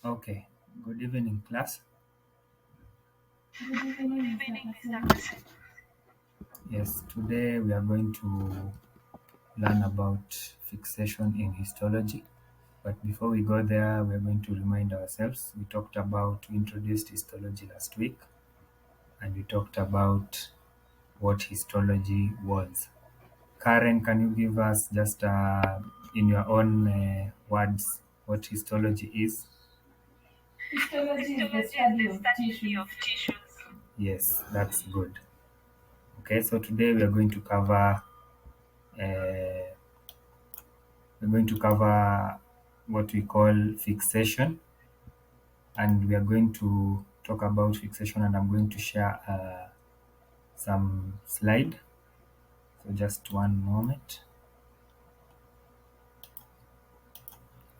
Okay, good evening, class. Good evening, Mr. Kasim. Yes, today we are going to learn about fixation in histology. But before we go there, we are going to remind ourselves. We introduced histology last week, and we talked about what histology was. Karen, can you give us just in your own words what histology is? Histology is the study of tissues. Yes, that's good. Okay, so today uh, we're going to cover what we call fixation, and we are going to talk about fixation. And I'm going to share some slide. So just one moment.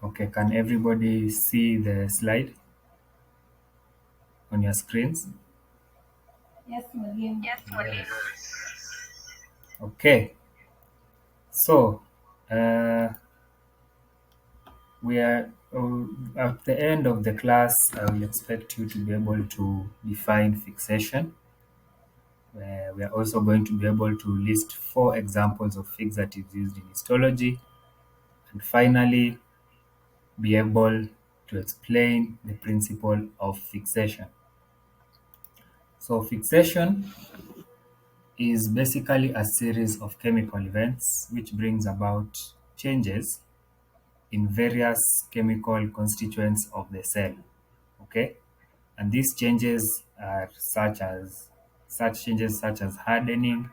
Okay, can everybody see the slide on your screens? Yes, Mwalimu. Okay, so uh, we are at the end of the class. I will expect you to be able to define fixation. We are also going to be able to list four examples of fixatives used in histology, and finally be able to explain the principle of fixation. So fixation is basically a series of chemical events which brings about changes in various chemical constituents of the cell. Okay, and these changes are such as hardening,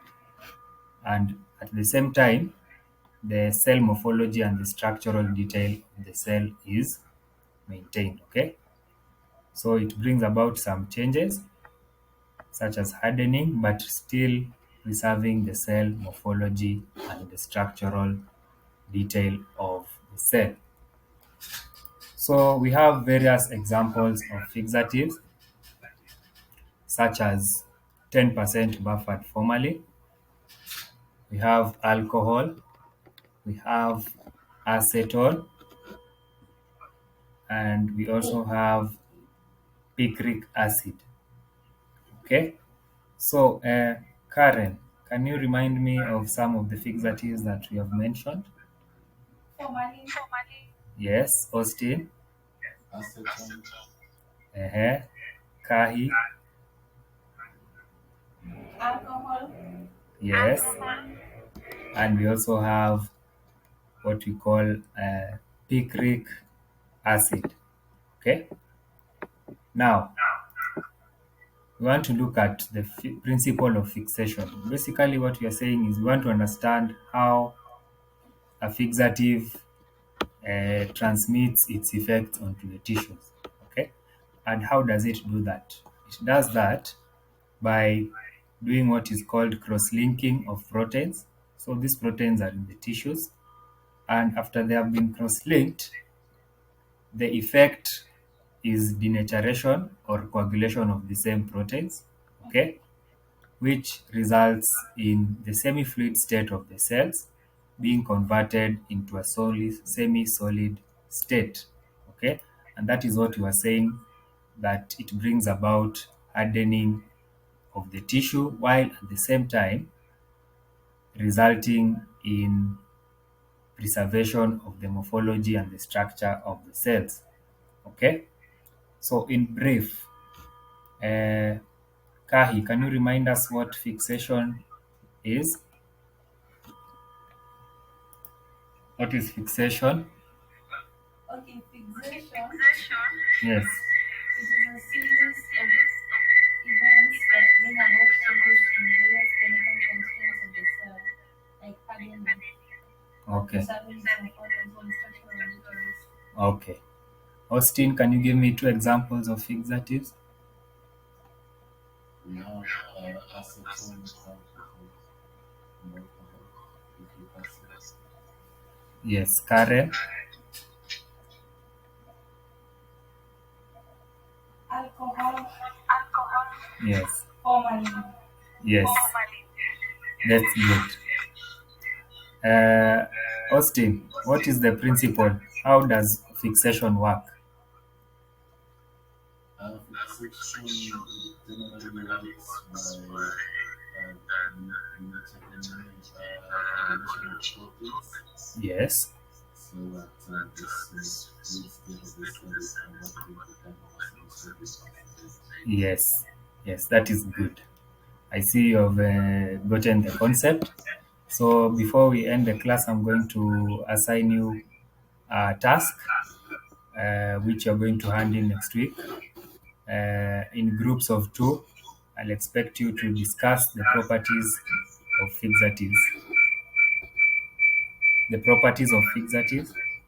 and at the same time the cell morphology and the structural detail of the cell is maintained. Okay, so it brings about some changes such as hardening, but still preserving the cell morphology and the structural detail of the cell. So we have various examples of fixatives such as 10% buffered formalin, we have alcohol, we have acetone, and we also have picric acid. Okay, so Karen, can you remind me of some of the fixatives that we have mentioned? Formalin, Yes, Austin, Acetone, uh Kahi, alcohol, yes, and we also have what we call picric acid. Okay, now we want to look at the principle of fixation. Basically, what we are saying is we want to understand how a fixative transmits its effects onto the tissues. Okay, and how does it do that? It does that by doing what is called cross-linking of proteins. So these proteins are in the tissues, and after they have been cross-linked, the effect is denaturation or coagulation of the same proteins. Okay, which results in the semi-fluid state of the cells being converted into a semi-solid state. Okay, and that is what you are saying, that it brings about hardening of the tissue while at the same time resulting in preservation of the morphology and the structure of the cells. Okay, so in brief, uh, Kahi, can you remind us what fixation is? What is fixation? okay, fixation. Yes. It is a series of events that bring about changes in various chemical constituents of the cell, like hardening, Okay. preserving its morphology and structural details. Okay. Austin, can you give me two examples of fixatives? we have acetone, alcohol, and alcohol, picric acid. Yes. Karen? Alcohol, Yes. formalin. Yes. That's good. Austin, what is the principle? How does fixation work? section generally works by determining combination of proteins Yes. so that the split state of the cell is converted into carbohydrate phosphate. Yes. Yes, that is good. I see you've gotten the concept. So before we end the class, I'm going to assign you a task which you're going to hand in next week in groups of two. I'll expect you to discuss the properties of fixatives,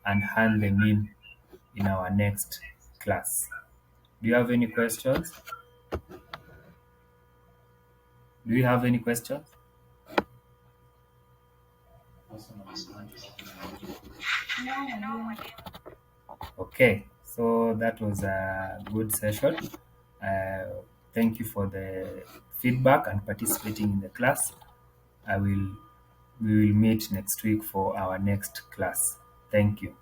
and hand them in our next class. Do you have any questions? Do you have any questions? Personally, I don't have any. No, I didn't. Okay, so that was a good session. Uh, Thank you for the feedback and participating in the class. I will We will meet next week for our next class. Thank you.